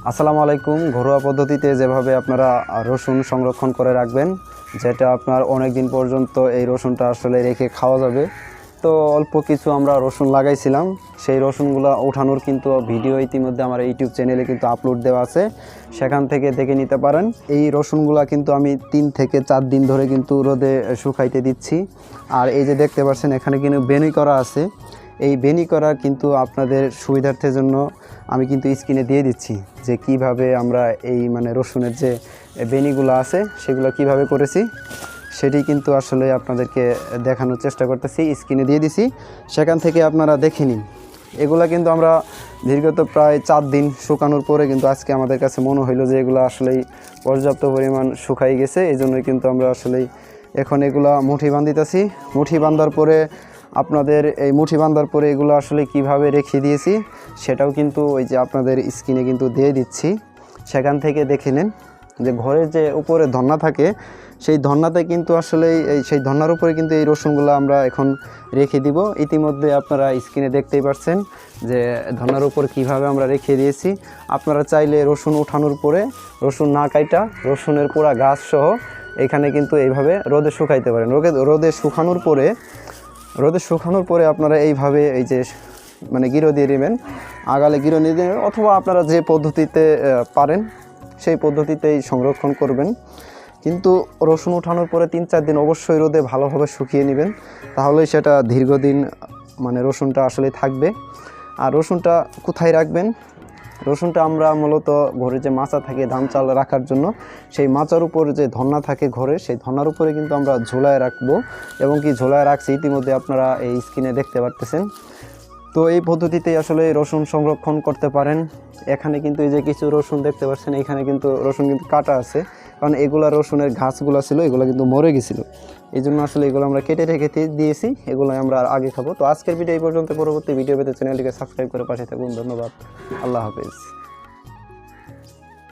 আসসালামু আলাইকুম। ঘরোয়া পদ্ধতিতে যেভাবে আপনারা রসুন সংরক্ষণ করে রাখবেন, যেটা আপনার অনেক দিন পর্যন্ত এই রসুনটা আসলে রেখে খাওয়া যাবে। তো অল্প কিছু আমরা রসুন লাগাইছিলাম, সেই রসুনগুলো ওঠানোর কিন্তু ভিডিও ইতিমধ্যে আমার ইউটিউব চ্যানেলে কিন্তু আপলোড দেওয়া আছে, সেখান থেকে দেখে নিতে পারেন। এই রসুনগুলো কিন্তু আমি 3 থেকে 4 দিন ধরে কিন্তু রোদে শুকাইতে দিচ্ছি। আর এই যে দেখতে পাচ্ছেন এখানে কিন্তু বেনি করা আছে, এই বেনি করা কিন্তু আপনাদের সুবিধার্থের জন্য আমি কিন্তু স্ক্রিনে দিয়ে দিচ্ছি যে কিভাবে আমরা এই রসুনের যে বেনিগুলো আছে সেগুলো কিভাবে করেছি, সেটি কিন্তু আসলে আপনাদেরকে দেখানোর চেষ্টা করতেছি। স্ক্রিনে দিয়ে দিছি, সেখান থেকে আপনারা দেখে নিন। এগুলা কিন্তু আমরা দীর্ঘত প্রায় 4 দিন শুকানোর পরে কিন্তু আজকে আমাদের কাছে মনে হইলো যে এগুলো আসলেই পর্যাপ্ত পরিমাণ শুকাই গেছে। এই জন্যই কিন্তু আমরা আসলেই এখন এগুলা মুঠি বান্ধিতেছি। মুঠি বাঁধার পরে আপনাদের এই মুঠি বাঁধার পরে এগুলো আসলে কিভাবে রেখে দিয়েছি সেটাও কিন্তু ওই যে আপনাদের স্ক্রিনে কিন্তু দিয়ে দিচ্ছি, সেখান থেকে দেখে নেন। যে ঘরের যে উপরে ধন্না থাকে, সেই ধন্নাতে কিন্তু আসলে সেই ধন্নার উপরে কিন্তু এই রসুনগুলো আমরা এখন রেখে দিব। ইতিমধ্যে আপনারা স্ক্রিনে দেখতেই পাচ্ছেন যে ধন্নার উপর কিভাবে আমরা রেখে দিয়েছি। আপনারা চাইলে রসুন উঠানোর পরে রসুন না কাইটা রসুনের পুরা গাছ সহ এখানে কিন্তু এইভাবে রোদে শুকাইতে পারেন। রোদে শুকানোর পরে আপনারা এইভাবে এই যে গিরো দিয়ে নেবেন, আগালে গিরো নিয়ে দেবেন, অথবা আপনারা যে পদ্ধতিতে পারেন সেই পদ্ধতিতেই সংরক্ষণ করবেন। কিন্তু রসুন উঠানোর পরে 3-4 দিন অবশ্যই রোদে ভালোভাবে শুকিয়ে নেবেন, তাহলেই সেটা দীর্ঘদিন রসুনটা আসলে থাকবে। আর রসুনটা কোথায় রাখবেন? রসুনটা আমরা মূলত ঘরে যে মাচা থাকে ধান চাল রাখার জন্য, সেই মাচার উপর যে ধন্না থাকে ঘরে, সেই ধন্নার উপরে কিন্তু আমরা ঝোলায় রাখবো, এবং কি ঝোলায় রাখছি ইতিমধ্যে আপনারা এই স্ক্রিনে দেখতে পারতেছেন। তো এই পদ্ধতিতেই আসলে রসুন সংরক্ষণ করতে পারেন। এখানে কিন্তু এই যে কিছু রসুন দেখতে পাচ্ছেন, এখানে কিন্তু রসুন কিন্তু কাটা আছে, কারণ এগুলা রসুনের ঘাসগুলো ছিল, এগুলো কিন্তু মরে গেছিলো, এই জন্য আসলে এগুলো আমরা কেটে রেখে দিয়েছি, এগুলো আমরা আগে খাবো। তো আজকের ভিডিও এই পর্যন্ত। পরবর্তী ভিডিও পেতে চ্যানেলটিকে সাবস্ক্রাইব করে পাশে থাকুন। ধন্যবাদ। আল্লাহ হাফেজ।